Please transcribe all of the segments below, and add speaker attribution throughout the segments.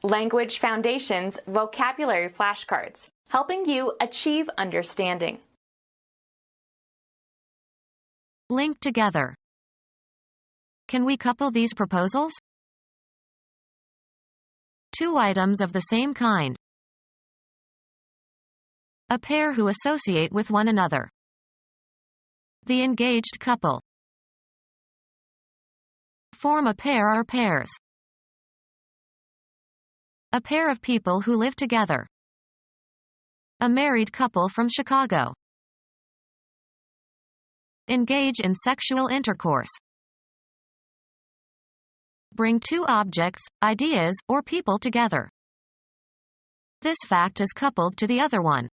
Speaker 1: Language Foundations Vocabulary Flashcards, helping you achieve understanding.
Speaker 2: Link together. Can we couple these proposals? Two items of the same kind. A pair who associate with one another. The engaged couple. Form a pair or pairs. A pair of people who live together. A married couple from Chicago. Engage in sexual intercourse. Bring two objects, ideas, or people together. This fact is coupled to the other one.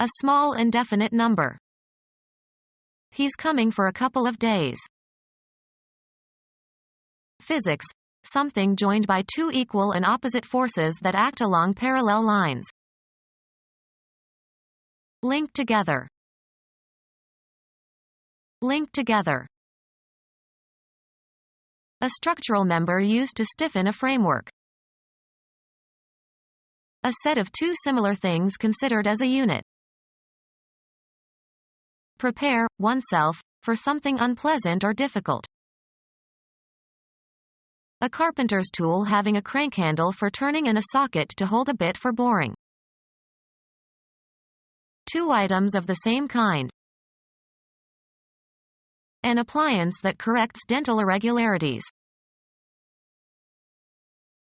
Speaker 2: A small indefinite number. He's coming for a couple of days. Physics. Something joined by two equal and opposite forces that act along parallel lines. Link together. Link together. A structural member used to stiffen a framework. A set of two similar things considered as a unit. Prepare oneself for something unpleasant or difficult. A carpenter's tool having a crank handle for turning and a socket to hold a bit for boring. Two items of the same kind. An appliance that corrects dental irregularities.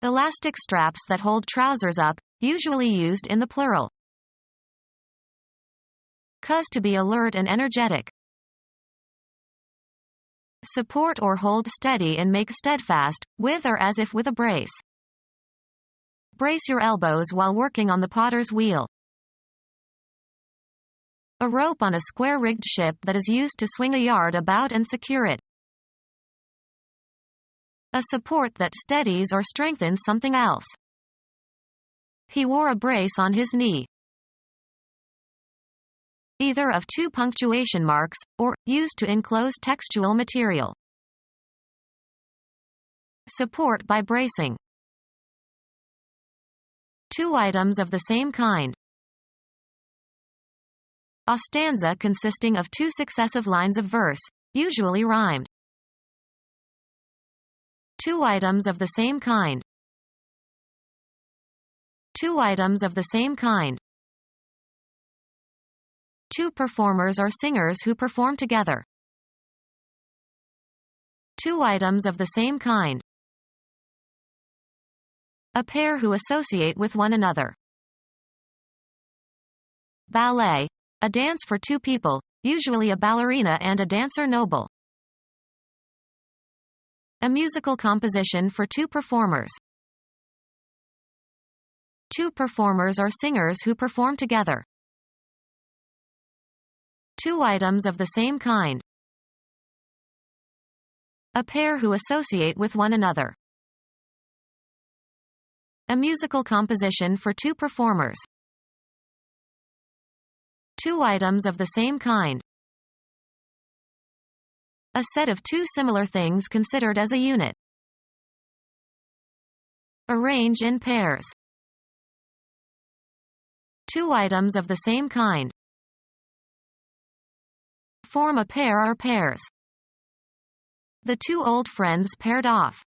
Speaker 2: Elastic straps that hold trousers up, usually used in the plural. Cause to be alert and energetic. Support or hold steady and make steadfast, with or as if with a brace. Brace your elbows while working on the potter's wheel. A rope on a square-rigged ship that is used to swing a yard about and secure it. A support that steadies or strengthens something else. He wore a brace on his knee. Either of two punctuation marks, or, used to enclose textual material. Support by bracing. Two items of the same kind. A stanza consisting of two successive lines of verse, usually rhymed. Two items of the same kind. Two items of the same kind. Two performers or singers who perform together. Two items of the same kind. A pair who associate with one another. Ballet. A dance for two people, usually a ballerina and a dancer noble. A musical composition for two performers. Two performers or singers who perform together. Two items of the same kind. A pair who associate with one another. A musical composition for two performers. Two items of the same kind. A set of two similar things considered as a unit. Arrange in pairs. Two items of the same kind. Form a pair or pairs. The two old friends paired off.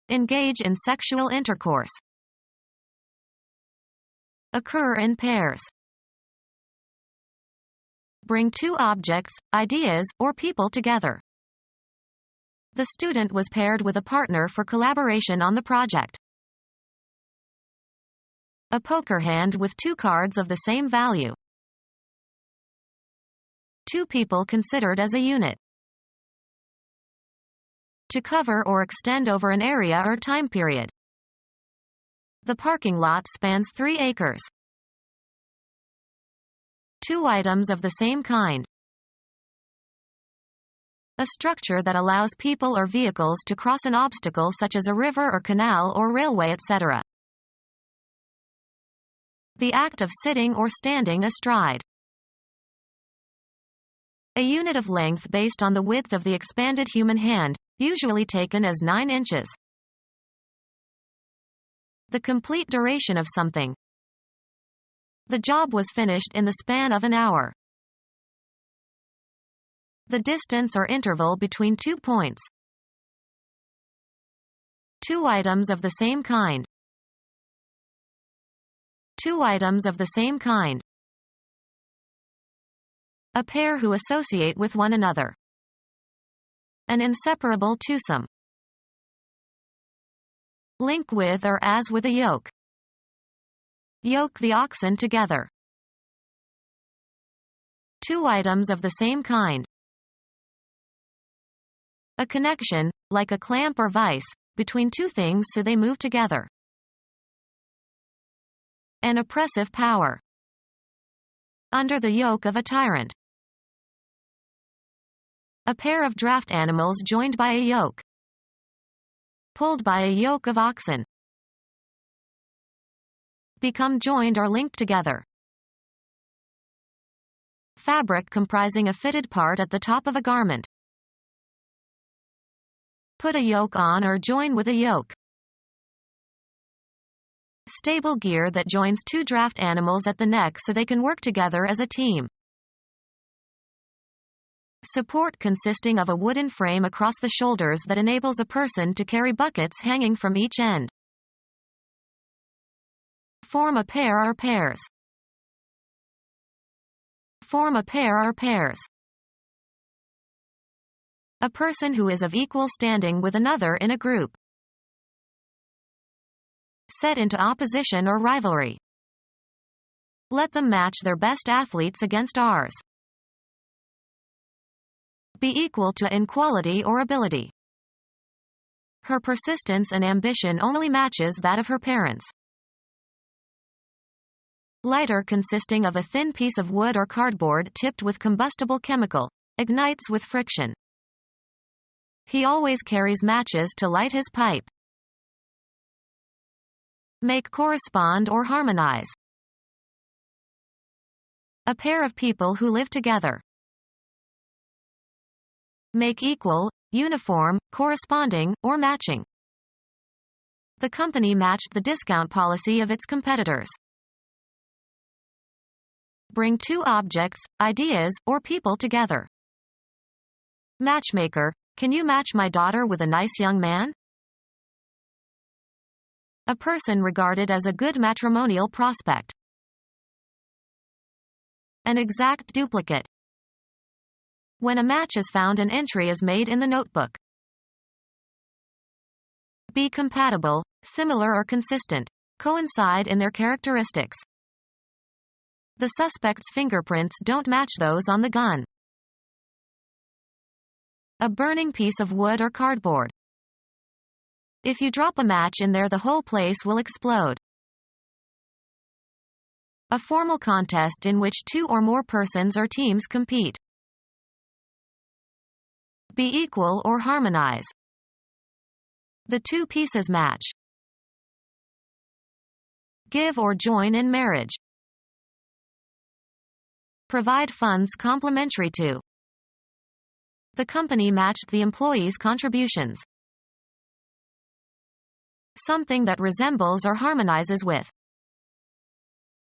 Speaker 2: Engage in sexual intercourse. Occur in pairs. Bring two objects, ideas, or people together. The student was paired with a partner for collaboration on the project. A poker hand with two cards of the same value. Two people considered as a unit. To cover or extend over an area or time period. The parking lot spans 3 acres. Two items of the same kind. A structure that allows people or vehicles to cross an obstacle such as a river or canal or railway, etc. The act of sitting or standing astride. A unit of length based on the width of the expanded human hand, usually taken as 9 inches. The complete duration of something. The job was finished in the span of an hour. The distance or interval between 2 points. 2 items of the same kind. 2 items of the same kind. A pair who associate with one another. An inseparable twosome. Link with or as with a yoke. Yoke the oxen together. 2 items of the same kind. A connection, like a clamp or vice, between 2 things so they move together. An oppressive power. Under the yoke of a tyrant. A pair of draft animals joined by a yoke. Pulled by a yoke of oxen. Become joined or linked together. Fabric comprising a fitted part at the top of a garment. Put a yoke on or join with a yoke. Stable gear that joins 2 draft animals at the neck so they can work together as a team. Support consisting of a wooden frame across the shoulders that enables a person to carry buckets hanging from each end. Form a pair or pairs. Form a pair or pairs. A person who is of equal standing with another in a group. Set into opposition or rivalry. Let them match their best athletes against ours. Be equal to in quality or ability. Her persistence and ambition only matches that of her parents. Lighter consisting of a thin piece of wood or cardboard tipped with combustible chemical. Ignites with friction. He always carries matches to light his pipe. Make correspond or harmonize. A pair of people who live together. Make equal, uniform, corresponding, or matching. The company matched the discount policy of its competitors. Bring 2 objects, ideas, or people together. Matchmaker, can you match my daughter with a nice young man? A person regarded as a good matrimonial prospect. An exact duplicate. When a match is found, an entry is made in the notebook. Be compatible, similar or consistent. Coincide in their characteristics. The suspect's fingerprints don't match those on the gun. A burning piece of wood or cardboard. If you drop a match in there, the whole place will explode. A formal contest in which 2 or more persons or teams compete. Be equal or harmonize. The 2 pieces match. Give or join in marriage. Provide funds complementary to. The company matched the employees' contributions. Something that resembles or harmonizes with.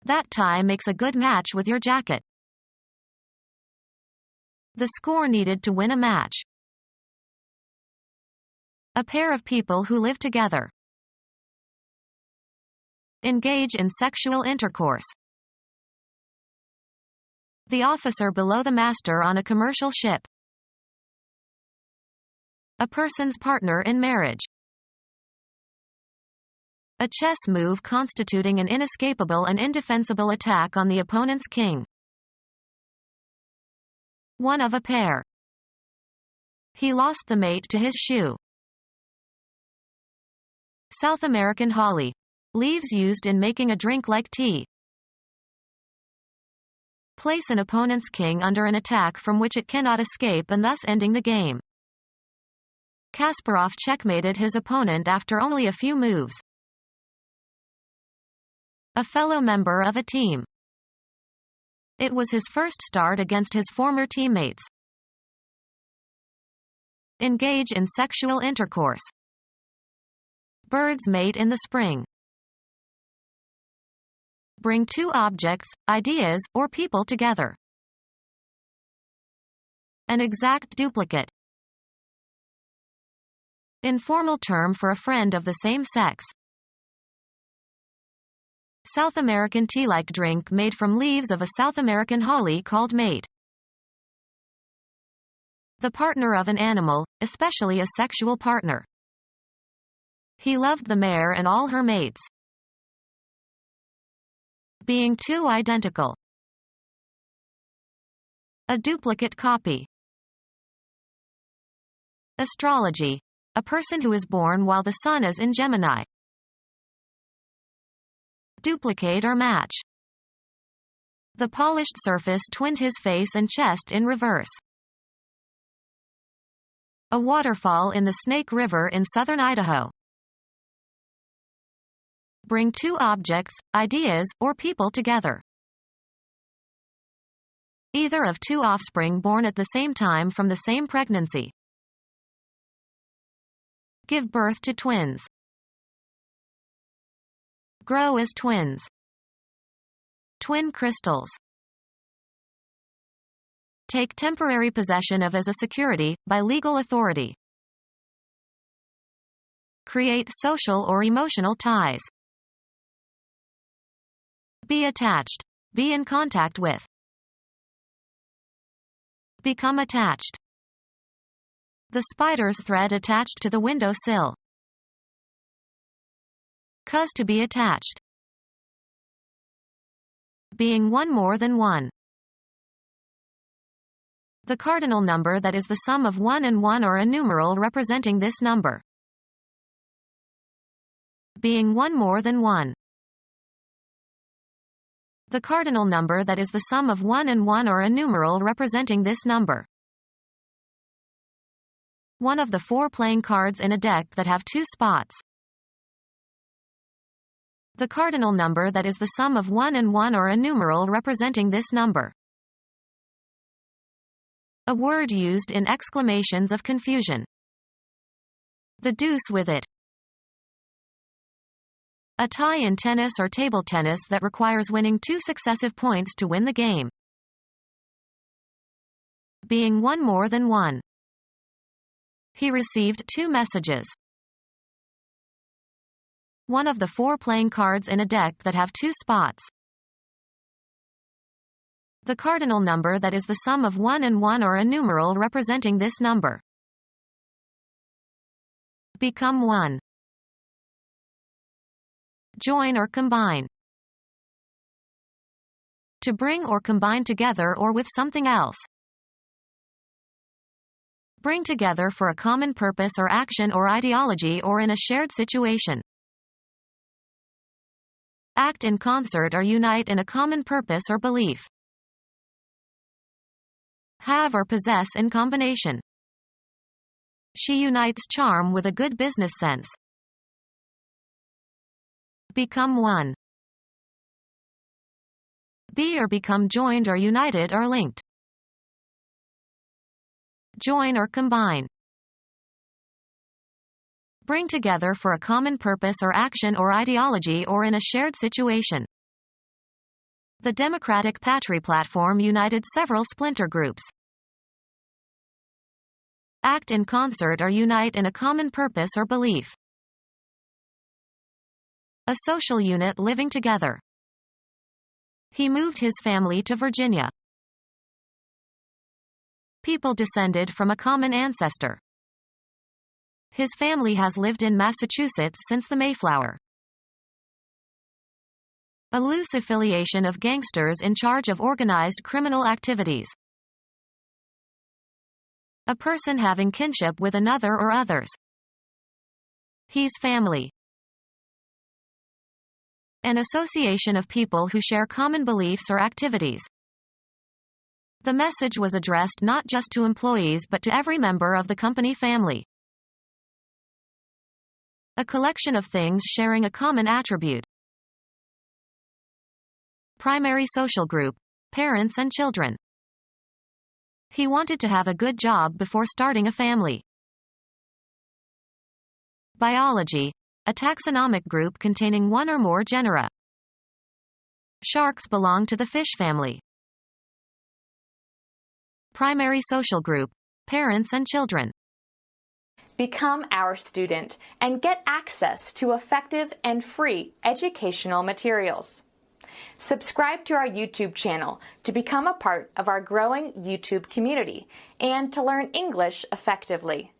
Speaker 2: That tie makes a good match with your jacket. The score needed to win a match. A pair of people who live together. Engage in sexual intercourse. The officer below the master on a commercial ship. A person's partner in marriage. A chess move constituting an inescapable and indefensible attack on the opponent's king. One of a pair. He lost the mate to his shoe. South American holly. Leaves used in making a drink like tea. Place an opponent's king under an attack from which it cannot escape and thus ending the game. Kasparov checkmated his opponent after only a few moves. A fellow member of a team. It was his first start against his former teammates. Engage in sexual intercourse. Birds mate in the spring. Bring two objects, ideas, or people together. An exact duplicate. Informal term for a friend of the same sex. South American tea-like drink made from leaves of a South American holly called mate. The partner of an animal, especially a sexual partner. He loved the mare and all her mates. Being two identical. A duplicate copy. Astrology. A person who is born while the sun is in Gemini. Duplicate or match. The polished surface twinned his face and chest in reverse. A waterfall in the Snake River in southern Idaho. Bring two objects, ideas, or people together. Either of two offspring born at the same time from the same pregnancy. Give birth to twins. Grow as twins. Twin crystals. Take temporary possession of as a security, by legal authority. Create social or emotional ties. Be attached. Be in contact with. Become attached. The spider's thread attached to the window sill. Cause to be attached. Being one more than one. The cardinal number that is the sum of 1 and 1 or a numeral representing this number. Being one more than one. The cardinal number that is the sum of 1 and 1 or a numeral representing this number. One of the 4 playing cards in a deck that have 2 spots. The cardinal number that is the sum of 1 and 1 or a numeral representing this number. A word used in exclamations of confusion. The deuce with it. A tie in tennis or table tennis that requires winning 2 successive points to win the game. Being one more than one. He received 2 messages. One of the 4 playing cards in a deck that have 2 spots. The cardinal number that is the sum of 1 and 1 or a numeral representing this number. Become one. Join or combine. To bring or combine together or with something else. Bring together for a common purpose or action or ideology or in a shared situation. Act in concert or unite in a common purpose or belief. Have or possess in combination. She unites charm with a good business sense. Become one. Be or become joined or united or linked. Join or combine. Bring together for a common purpose or action or ideology or in a shared situation. The Democratic Party platform united several splinter groups. Act in concert or unite in a common purpose or belief. A social unit living together. He moved his family to Virginia. People descended from a common ancestor. His family has lived in Massachusetts since the Mayflower. A loose affiliation of gangsters in charge of organized criminal activities. A person having kinship with another or others. He's family. An association of people who share common beliefs or activities. The message was addressed not just to employees but to every member of the company family. A collection of things sharing a common attribute. Primary social group. Parents and children. He wanted to have a good job before starting a family. Biology, a taxonomic group containing one or more genera. Sharks belong to the fish family. Primary social group, parents and children.
Speaker 1: Become our student and get access to effective and free educational materials. Subscribe to our YouTube channel to become a part of our growing YouTube community and to learn English effectively.